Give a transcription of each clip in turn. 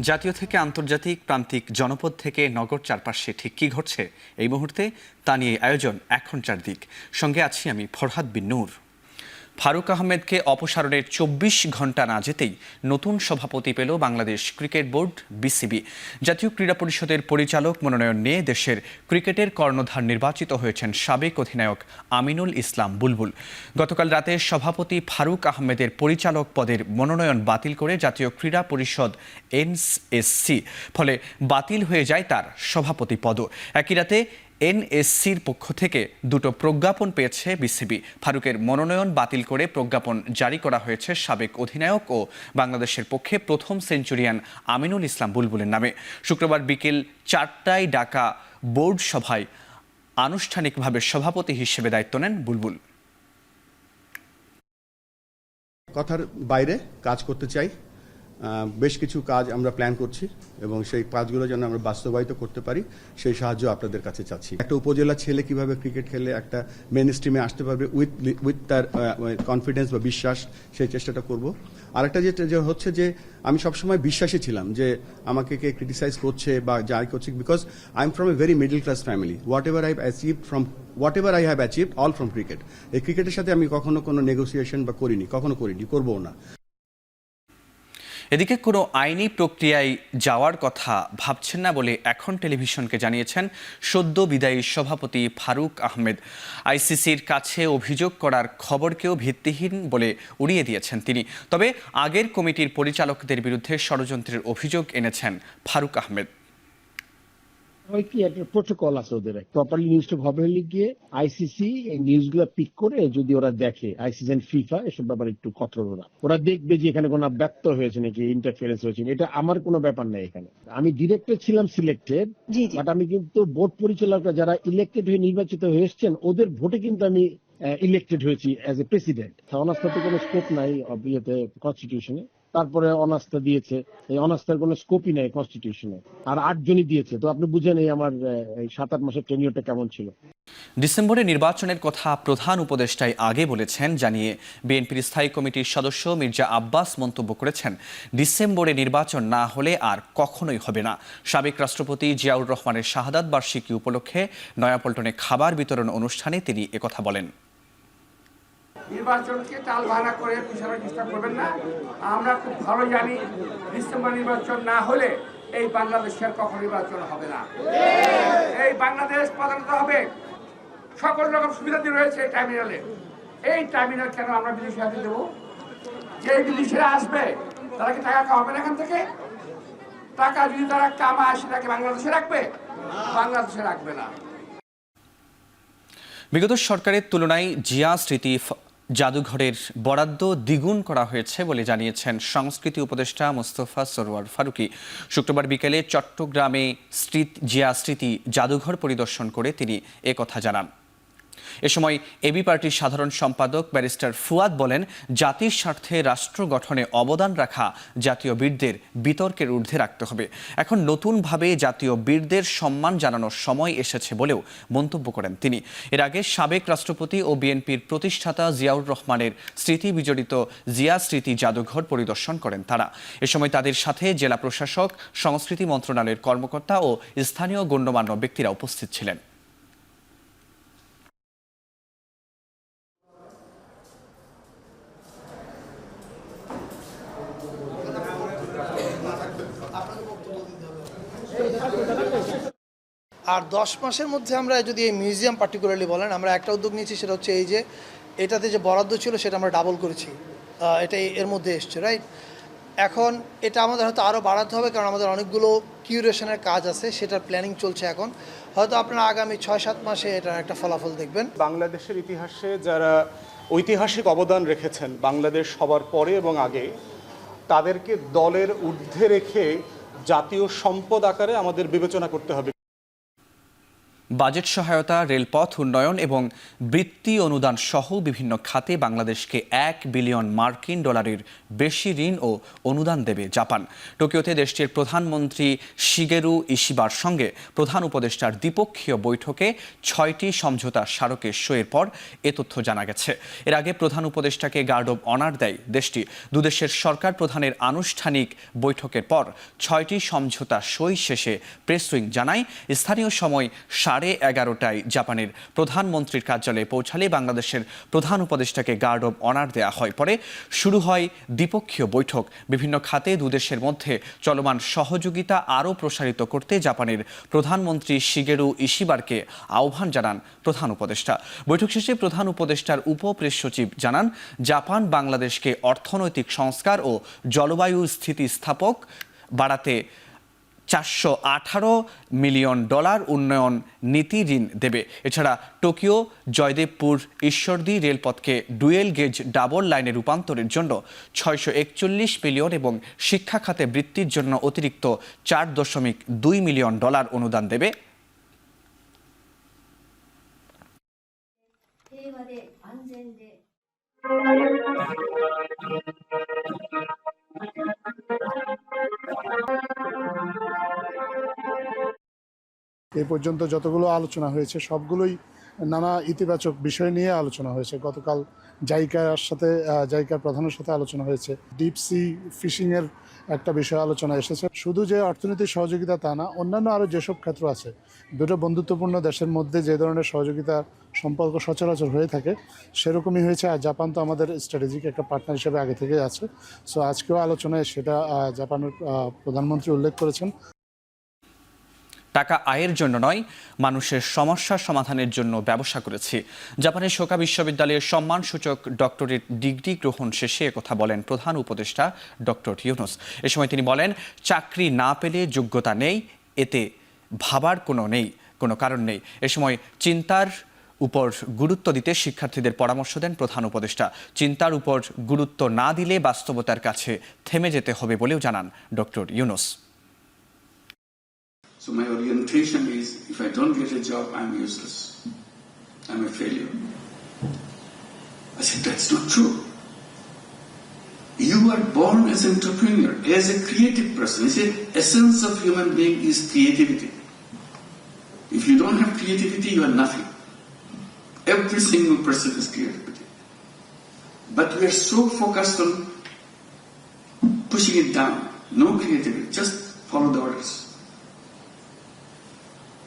জাতীয় থেকে আন্তর্জাতিক, প্রান্তিক, জনপদ থেকে নগর চারপাশে ঠিক কী ঘটছে এই মুহূর্তে তা নিয়ে আয়োজন এখন চারদিক। সঙ্গে আছি আমি ফরহাদ বিন নূর। ফারুক আহমেদকে অপসারণের ২৪ ঘন্টা না যেতেই নতুন সভাপতি পেল বাংলাদেশ ক্রিকেট বোর্ড বিসিবি। জাতীয় ক্রীড়া পরিষদের পরিচালক মনোনয়ন নিয়ে দেশের ক্রিকেটের কর্ণধার নির্বাচিত হয়েছেন সাবেক অধিনায়ক আমিনুল ইসলাম বুলবুল। গতকাল রাতে সভাপতি ফারুক আহমেদের পরিচালক পদের মনোনয়ন বাতিল করে জাতীয় ক্রীড়া পরিষদ এনএসসি, ফলে বাতিল হয়ে যায় তার সভাপতি পদও। একই রাতে এনএসসির পক্ষ থেকে দুটো প্রজ্ঞাপন পেয়েছে বিসিবি। ফারুকের মনোনয়ন বাতিল করে প্রজ্ঞাপন জারি করা হয়েছে সাবেক অধিনায়ক ও বাংলাদেশের পক্ষে প্রথম সেঞ্চুরিয়ান আমিনুল ইসলাম বুলবুলের নামে। শুক্রবার বিকেল ৪টায় ডাকা বোর্ড সভায় আনুষ্ঠানিকভাবে সভাপতি হিসেবে দায়িত্ব নেন বুলবুল। কথার বাইরে কাজ করতে চাই, বেশ কিছু কাজ আমরা প্ল্যান করছি এবং সেই কাজগুলো যেন আমরা বাস্তবায়িত করতে পারি সেই সাহায্য আপনাদের কাছে চাচ্ছি। একটা উপজেলা ছেলে কিভাবে ক্রিকেট খেলে একটা মেন স্ট্রিমে আসতে পারবে উইথ তার কনফিডেন্স বা বিশ্বাস, সেই চেষ্টাটা করব। আরেকটা যেটা হচ্ছে যে আমি সবসময় বিশ্বাসী ছিলাম যে আমাকে কে ক্রিটিসাইজ করছে বা যাই করছে, because I am from a very middle class family. What ever I have achieved all from cricket. এই ক্রিকেটের সাথে আমি কখনো কোনো নেগোসিয়েশন বা করিনি, করবো না। এদিকে কোনো আইনি প্রক্রিয়ায় যাওয়ার কথা ভাবছেন না বলে এখন টেলিভিশনকে জানিয়েছেন সদ্য বিদায়ী সভাপতি ফারুক আহমেদ। আইসিসির কাছে অভিযোগ করার খবরকেও ভিত্তিহীন বলে উড়িয়ে দিয়েছেন তিনি। তবে আগের কমিটির পরিচালকদের বিরুদ্ধে ষড়যন্ত্রের অভিযোগ এনেছেন ফারুক আহমেদ। কি একটা প্রোটোকল আছে ওদের, প্রপারলি নিউজটা হবে গিয়ে আইসিসি এই নিউজগুলো পিক করে যদি ওরা দেখে, আইসিসি এন্ড ফিফা এসব ব্যাপারে একটু কঠোর, ওরা দেখবে যে এখানে কোনো ব্যর্থ হয়েছে নাকি, ইন্টারফারেন্স হয়েছে। এটা আমার কোনো ব্যাপার নাই। এখানে আমি ডিরেক্টর ছিলাম সিলেক্টেড, বাট আমি কিন্তু বোর্ড পরিচালকরা যারা ইলেক্টেড হয়ে নির্বাচিত হয়ে এসছেন ওদের ভোটে কিন্তু আমি ইলেক্টেড হয়েছি অ্যাজ এ প্রেসিডেন্ট। অনাস্থাতে কোনো স্কোপ নাই কনস্টিটিউশনে। তারপরে অনাস্থা দিয়েছে, এই অনাস্থার কোনো স্কোপই নেই কনস্টিটিউশনে, আর ৮ জনই দিয়েছে। তো আপনি বুঝেন এই আমার ৭-৮ মাসের টেনিয়রটা কেমন ছিল। ডিসেম্বরে নির্বাচনের কথা প্রধান উপদেষ্টাই আগে বলেছেন জানিয়ে বিএনপির স্থায়ী কমিটির সদস্য মির্জা আব্বাস মন্তব্য করেছেন, ডিসেম্বরে নির্বাচন না হলে আর কখনোই হবে না। সাবেক রাষ্ট্রপতি জিয়াউর রহমানের শাহাদাত বার্ষিকী উপলক্ষে নয়াপল্টনে খাবার বিতরণ অনুষ্ঠানে তিনি একথা বলেন। নির্বাচনকে টাল ভাড়া করে পিছানোর চেষ্টা করবেন না। আমরা খুব ভালো জানি ডিসেম্বর নির্বাচন না হলে এই বাংলাদেশের কখন নির্বাচন হবে না। এই বাংলাদেশ প্রধানত হবে, সকল রকম সুবিধা রয়েছে এই টার্মিনালে। এই টার্মিনাল কেন আমরা বিদেশি হাতে দেবো? যে বিদেশিরা আসবে তারা কি টাকা খাওয়াবে না এখান থেকে? টাকা যদি তারা কামায় সেটাকে বাংলাদেশে রাখবে? বাংলাদেশে রাখবে না। বিগত সরকারের তুলনায় জিয়া স্মৃতি জাদুঘরের বরাদ্দ দ্বিগুণ করা হয়েছে বলে জানিয়েছেন সংস্কৃতি উপদেষ্টা মোস্তফা সরওয়ার ফারুকী। শুক্রবার বিকেলে চট্টগ্রামে জিয়া স্মৃতি জাদুঘর পরিদর্শন করে তিনি একথা জানান। এ সময় এবি পার্টির সাধারণ সম্পাদক ব্যারিস্টার ফুয়াদ বলেন, জাতির স্বার্থে রাষ্ট্র গঠনে অবদান রাখা জাতীয় বীরদের বিতর্কের ঊর্ধ্বে রাখতে হবে। এখন নতুনভাবে জাতীয় বীরদের সম্মান জানানোর সময় এসেছে বলেও মন্তব্য করেন তিনি। এর আগে সাবেক রাষ্ট্রপতি ও বিএনপির প্রতিষ্ঠাতা জিয়াউর রহমানের স্মৃতি বিজড়িত জিয়া স্মৃতি জাদুঘর পরিদর্শন করেন তারা। এ সময় তাদের সাথে জেলা প্রশাসক, সংস্কৃতি মন্ত্রণালয়ের কর্মকর্তা ও স্থানীয় গণ্যমান্য ব্যক্তিরা উপস্থিত ছিলেন। আর 10 মাসের মধ্যে আমরা যদি এই মিউজিয়াম পার্টিকুলারলি বলেন, আমরা একটা উদ্যোগ নিয়েছি, সেটা হচ্ছে এই যে এটাতে যে বরাদ্দ ছিল সেটা আমরা ডাবল করেছি। এটা এর মধ্যে এসছে, রাইট? এখন এটা আমাদের হয়তো আরও বাড়াতে হবে, কারণ আমাদের অনেকগুলো কিউরেশনের কাজ আছে, সেটার প্ল্যানিং চলছে এখন। হয়তো আপনারা আগামী 6-7 মাসে এটার একটা ফলাফল দেখবেন। বাংলাদেশের ইতিহাসে যারা ঐতিহাসিক অবদান রেখেছেন বাংলাদেশ সবার পরে এবং আগে, তাদেরকে দলের ঊর্ধ্বে রেখে জাতীয় সম্পদ আকারে আমাদের বিবেচনা করতে হবে। বাজেট সহায়তা, রেলপথ উন্নয়ন এবং বৃত্তি অনুদান সহ বিভিন্ন খাতে বাংলাদেশকে $1 বিলিয়ন মার্কিন ডলারের বেশি ঋণ ও অনুদান দেবে জাপান। টোকিওতে দেশটির প্রধানমন্ত্রী শিগেরু ইশিবার সঙ্গে প্রধান উপদেষ্টার দ্বিপক্ষীয় বৈঠকে 6টি সমঝোতা স্মারকে সইয়ের পর এ তথ্য জানা গেছে। এর আগে প্রধান উপদেষ্টাকে গার্ড অব অনার দেয় দেশটি। দুদেশের সরকার প্রধানের আনুষ্ঠানিক বৈঠকের পর 6টি সমঝোতা সই শেষে প্রেস উইং জানায়, স্থানীয় সময় 11:30টায় জাপানের প্রধানমন্ত্রীর কার্যালয়ে পৌঁছালে বাংলাদেশের প্রধান উপদেষ্টাকে গার্ড অব অনার দেওয়া হয়। পরে শুরু হয় দ্বিপক্ষীয় বৈঠক। বিভিন্ন খাতে দুদেশের মধ্যে চলমান সহযোগিতা আরও প্রসারিত করতে জাপানের প্রধানমন্ত্রী শিগেরু ইশিবারকে আহ্বান জানান প্রধান উপদেষ্টা। বৈঠক শেষে প্রধান উপদেষ্টার উপপ্রেস সচিব জানান, জাপান বাংলাদেশকে অর্থনৈতিক সংস্কার ও জলবায়ু স্থিতিস্থাপক বাড়াতে $418 মিলিয়ন উন্নয়ন নীতি ঋণ দেবে। এছাড়া টোকিও জয়দেবপুর ঈশ্বরদী রেলপথকে ডুয়েল গেজ ডাবল লাইনে রূপান্তরের জন্য $641 মিলিয়ন এবং শিক্ষা খাতে বৃত্তির জন্য অতিরিক্ত $4.2 মিলিয়ন অনুদান দেবে। এ পর্যন্ত যতগুলো আলোচনা হয়েছে সবগুলোই নানা ইতিবাচক বিষয় নিয়ে আলোচনা হয়েছে। গতকাল জাইকার প্রধানের সাথে আলোচনা হয়েছে। ডিপ সি ফিশিংয়ের একটা বিষয় আলোচনা এসেছে। শুধু যে অর্থনৈতিক সহযোগিতা তা না, অন্যান্য আরও যেসব ক্ষেত্র আছে, দুটো বন্ধুত্বপূর্ণ দেশের মধ্যে যে ধরনের সহযোগিতা সম্পর্ক সচরাচর হয়ে থাকে সেরকমই হয়েছে। আর জাপান তো আমাদের স্ট্র্যাটেজিক একটা পার্টনার হিসেবে আগে থেকেই আছে। সো আজকেও আলোচনায় সেটা জাপানের প্রধানমন্ত্রী উল্লেখ করেছেন। টাকা আয়ের জন্য নয়, মানুষের সমস্যা সমাধানের জন্য ব্যবসা করেছি। জাপানের সোকা বিশ্ববিদ্যালয়ের সম্মানসূচক ডক্টরেট ডিগ্রি গ্রহণ শেষে একথা বলেন প্রধান উপদেষ্টা ডক্টর ইউনূস। এ সময় তিনি বলেন, চাকরি না পেলে যোগ্যতা নেই, এতে ভাবার কোনো কারণ নেই। এ সময় চিন্তার উপর গুরুত্ব দিতে শিক্ষার্থীদের পরামর্শ দেন প্রধান উপদেষ্টা। চিন্তার উপর গুরুত্ব না দিলে বাস্তবতার কাছে থেমে যেতে হবে বলেও জানান doctor Yunus. So my orientation is, if I don't get a job, I'm useless. I'm a failure. I said, that's not true. You are born as an entrepreneur, as a creative person. It's the essence of human being is creativity. If you don't have creativity, you are nothing. Every single person is creativity. But we are so focused on pushing it down. No creativity, just follow the orders.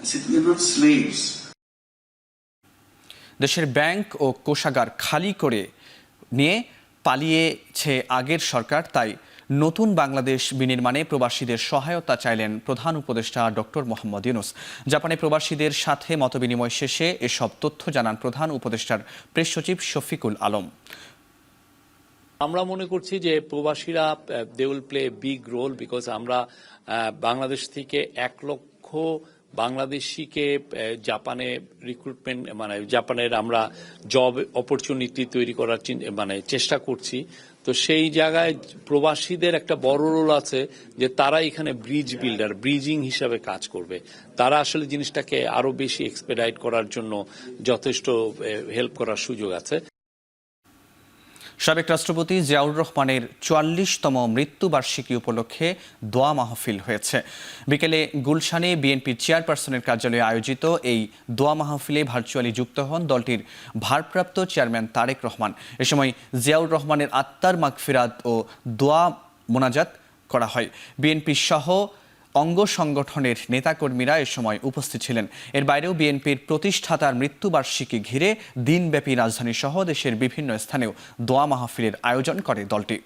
I said, we are not slaves. দেশের bank ও কোষাগার খালি করে নিয়ে পালিয়েছে আগের সরকার, তাই নতুন বাংলাদেশ বিনির্মাণে প্রবাসীদের সহায়তা চাইলেন প্রধান উপদেষ্টা ডক্টর মোহাম্মদ ইউনূস। জাপানে প্রবাসীদের সাথে মতবিনিময় শেষে এসব তথ্য জানান প্রধান উপদেষ্টার প্রেস সচিব শফিকুল আলম। আমরা মনে করছি যে প্রবাসীরা they will play big role, because আমরা বাংলাদেশ থেকে 1 লক্ষ বাংলাদেশিকে জাপানে রিক্রুটমেন্ট জাপানের আমরা জব অপরচুনিটি তৈরি করার চেষ্টা করছি। তো সেই জায়গায় প্রবাসীদের একটা বড় রোল আছে যে তারা এখানে ব্রিজিং হিসাবে কাজ করবে। তারা আসলে জিনিসটাকে আরো বেশি এক্সপেডাইট করার জন্য যথেষ্ট হেল্প করার সুযোগ আছে। সাবেক রাষ্ট্রপতি জিয়াউর রহমানের 44তম মৃত্যুবার্ষিকী উপলক্ষে দোয়া মাহফিল হয়েছে। বিকেলে গুলশানে বিএনপির চেয়ারপারসনের কার্যালয়ে আয়োজিত এই দোয়া মাহফিলে ভার্চুয়ালি যুক্ত হন দলটির ভারপ্রাপ্ত চেয়ারম্যান তারেক রহমান। এ সময় জিয়াউর রহমানের আত্মার মাগফিরাত ও দোয়া মোনাজাত করা হয়। বিএনপি সহ অঙ্গ সংগঠনের নেতাকর্মীরা এ সময় উপস্থিত ছিলেন। এর বাইরেও বিএনপির প্রতিষ্ঠাতার মৃত্যুবার্ষিকী ঘিরে দিনব্যাপী রাজধানী সহ দেশের বিভিন্ন স্থানেও দোয়া মাহফিলের আয়োজন করে দলটি।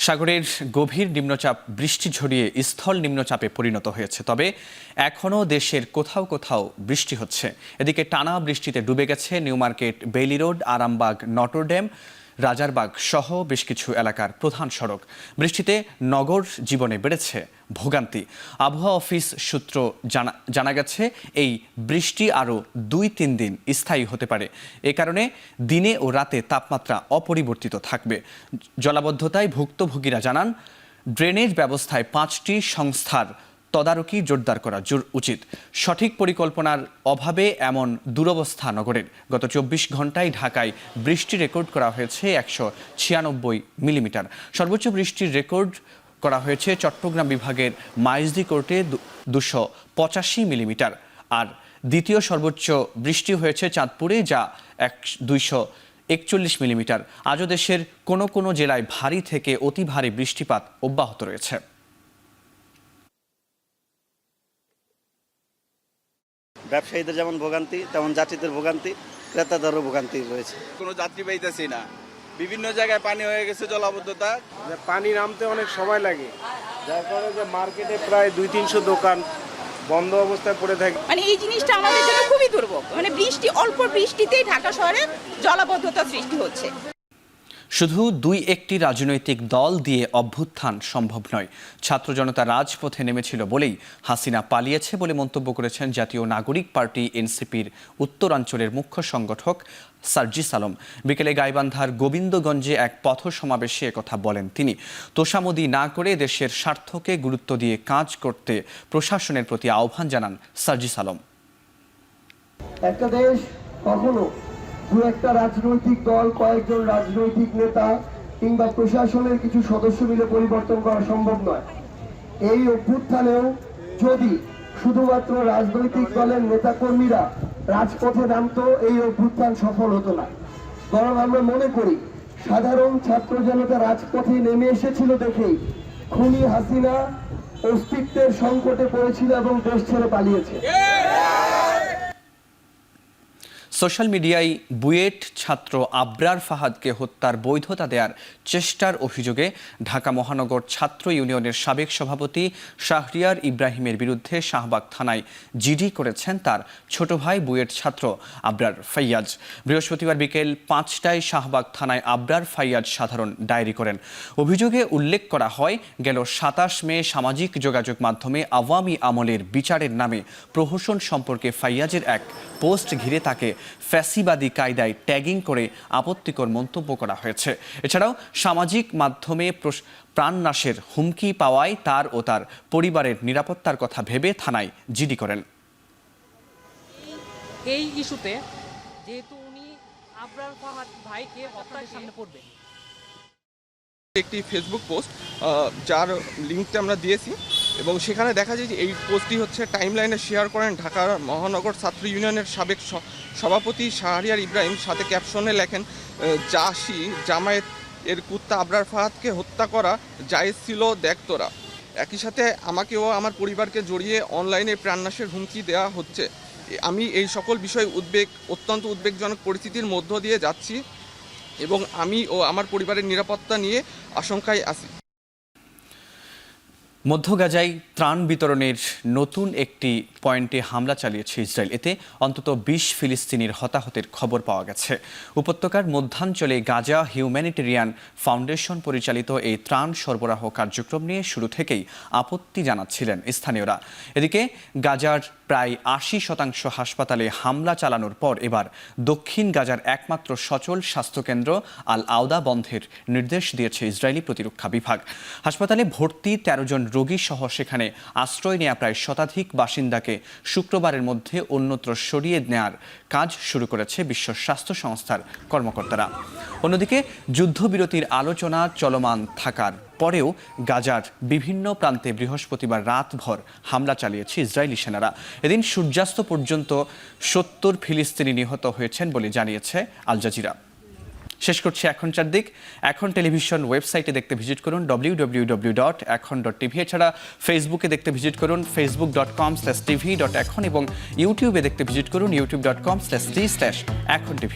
সাগরের গভীর নিম্নচাপ বৃষ্টি ঝরিয়ে স্থল নিম্নচাপে পরিণত হয়েছে, তবে এখনও দেশের কোথাও কোথাও বৃষ্টি হচ্ছে। এদিকে টানা বৃষ্টিতে ডুবে গেছে New Market, Bailey Road, Arambag, Notre Dame, Rajarbag সহ বেশ কিছু এলাকার প্রধান সড়ক। বৃষ্টিতে নগর জীবনে বেড়েছে ভোগান্তি। আবহাওয়া অফিস সূত্র জানা গেছে এই বৃষ্টি আরও 2-3 দিন স্থায়ী হতে পারে। এ কারণে দিনে ও রাতে তাপমাত্রা অপরিবর্তিত থাকবে। জলাবদ্ধতায় ভুক্তভোগীরা জানান, ড্রেনেজ ব্যবস্থায় 5টি সংস্থার তদারকি জোরদার করা উচিত। সঠিক পরিকল্পনার অভাবে এমন দুরবস্থা নগরের। গত 24 ঘন্টায় ঢাকায় বৃষ্টি রেকর্ড করা হয়েছে 196 মিলিমিটার। সর্বোচ্চ বৃষ্টির রেকর্ড করা হয়েছে চট্টগ্রাম বিভাগের মাইজদি কোর্টে 285 মিলিমিটার। আর দ্বিতীয় সর্বোচ্চ বৃষ্টি হয়েছে চাঁদপুরে, যা 241 মিলিমিটার। আজও দেশের কোনো কোনো জেলায় ভারী থেকে অতি ভারী বৃষ্টিপাত অব্যাহত রয়েছে। ব্যবসায়ীদের যেমন ভোগান্তি, তেমন যাত্রীদের ভোগান্তি, ক্রেতাদেরও ভোগান্তি রয়েছে। কোনো যাত্রী পাইতেছি না, বিভিন্ন জায়গায় পানি হয়ে গেছে, জলাবদ্ধতা। পানি নামতে অনেক সময় লাগে, যার কারণে যে মার্কেটে প্রায় 200-300 দোকান বন্ধ অবস্থায় পড়ে থাকে। মানে এই জিনিসটা আমাদের জন্য খুবই দুর্ভোগ। মানে অল্প বৃষ্টিতেই ঢাকা শহরে জলাবদ্ধতা সৃষ্টি হচ্ছে। শুধু 2-1টি রাজনৈতিক দল দিয়ে অভ্যুত্থান সম্ভব নয়। ছাত্র জনতা রাজপথে নেমেছিল বলেই হাসিনা পালিয়েছে বলে মন্তব্য করেছেন জাতীয় নাগরিক পার্টি এনসিপির উত্তরাঞ্চলের মুখ্য সংগঠক সার্জিস আলম। বিকেলে গাইবান্ধার গোবিন্দগঞ্জে এক পথ সমাবেশে একথা বলেন তিনি। তোষামোদি না করে দেশের স্বার্থকে গুরুত্ব দিয়ে কাজ করতে প্রশাসনের প্রতি আহ্বান জানান সার্জিস আলম। একটা দেশ কখনো একটা রাজনৈতিক দল, কয়েকজন রাজনৈতিক নেতা কিংবা প্রশাসনের কিছু সদস্য মিলে পরিবর্তন করা সম্ভব নয়। এই অভ্যুত্থানেও যদি শুধুমাত্র রাজনৈতিক দলের নেতাকর্মীরা রাজপথে নামতো, এই অভ্যুত্থান সফল হতো না। বরং আমরা মনে করি সাধারণ ছাত্র জনতা রাজপথে নেমে এসেছিল দেখেই খুনি হাসিনা অস্তিত্বের সংকটে পড়েছিল এবং দেশ ছেড়ে পালিয়েছে। সোশ্যাল মিডিয়ায় বুয়েট ছাত্র আবরার ফাহাদকে হত্যার বৈধতা দেওয়ার চেষ্টার অভিযোগে ঢাকা মহানগর ছাত্র ইউনিয়নের সাবেক সভাপতি শাহরিয়ার ইব্রাহিমের বিরুদ্ধে শাহবাগ থানায় জিডি করেছেন তার ছোট ভাই বুয়েট ছাত্র আবরার ফাইয়াজ। বৃহস্পতিবার বিকেল 5টায় শাহবাগ থানায় আবরার ফাইয়াজ সাধারণ ডায়েরি করেন। অভিযোগে উল্লেখ করা হয়, গেল 27 মে সামাজিক যোগাযোগ মাধ্যমে আওয়ামী আমলের বিচারের নামে প্রহসন সম্পর্কে ফাইয়াজের এক পোস্ট ঘিরে তাকে ফ্যাসিবাদী কায়দায় ট্যাগিং করে আপত্তিকর মন্তব্য করা হয়েছে। এছাড়াও সামাজিক মাধ্যমে প্রাণনাশের হুমকি পাওয়ায় তার ও তার পরিবারের নিরাপত্তার কথা ভেবে থানায় জিডি করেন। এই ইস্যুতে যেহেতু উনি আবরার ফাহাদ ভাইকে হত্যার সামনে পড়বে, একটি ফেসবুক পোস্ট যার লিঙ্কটা আমরা দিয়েছি এবং সেখানে দেখা যায় যে এই পোস্টটি হচ্ছে টাইমলাইনে শেয়ার করেন ঢাকার মহানগর ছাত্র ইউনিয়নের সাবেক সভাপতি শাহরিয়ার ইব্রাহিম। সাথে ক্যাপশনে লেখেন, জাসি জামায়াত এর কুত্তা আবরার ফাহাদকে হত্যা করা জায়েজ ছিল দেখ তোরা। একই সাথে আমাকে ও আমার পরিবারকে জড়িয়ে অনলাইনে প্রাণনাশের হুমকি দেওয়া হচ্ছে। আমি এই সকল বিষয়ে অত্যন্ত উদ্বেগজনক পরিস্থিতির মধ্য দিয়ে যাচ্ছি এবং আমি ও আমার পরিবারের নিরাপত্তা নিয়ে আশঙ্কায় আছি। মধ্য গাজায় ত্রাণ বিতরণের নতুন একটি পয়েন্টে হামলা চালিয়েছে ইসরায়েল। এতে অন্তত 20 ফিলিস্তিনির হতাহতের খবর পাওয়া গেছে। উপত্যকার মধ্যাঞ্চলে গাজা হিউম্যানিটেরিয়ান ফাউন্ডেশন পরিচালিত এই ত্রাণ সরবরাহ কার্যক্রম নিয়ে শুরু থেকেই আপত্তি জানাচ্ছিলেন স্থানীয়রা। এদিকে গাজার প্রায় 80% হাসপাতালে হামলা চালানোর পর এবার দক্ষিণ গাজার একমাত্র সচল স্বাস্থ্যকেন্দ্র আল আওদা বন্ধের নির্দেশ দিয়েছে ইসরায়েলি প্রতিরক্ষা বিভাগ। হাসপাতালে ভর্তি 13 জন রোগী সহ সেখানে আশ্রয় নেওয়া প্রায় শতাধিক বাসিন্দাকে শুক্রবারের মধ্যে অন্যত্র সরিয়ে নেওয়ার কাজ শুরু করেছে বিশ্ব স্বাস্থ্য সংস্থার কর্মকর্তারা। অন্যদিকে যুদ্ধবিরতির আলোচনা চলমান থাকার পরেও গাজার বিভিন্ন প্রান্তে বৃহস্পতিবার রাতভর হামলা চালিয়েছে ইসরায়েলি সেনারা। এদিন সূর্যাস্ত পর্যন্ত 70 ফিলিস্তিনি নিহত হয়েছেন বলে জানিয়েছে আল জাজিরা। শেষ করছি এখনকার দিক। এখন টেলিভিশন ওয়েবসাইটে দেখতে ভিজিট করুন www.ekhon.tv। এছাড়া ফেসবুকে দেখতে ভিজিট করুন facebook.com/tv.ekhon এবং ইউটিউবে দেখতে ভিজিট করুন youtube.com/t/ekhon tv।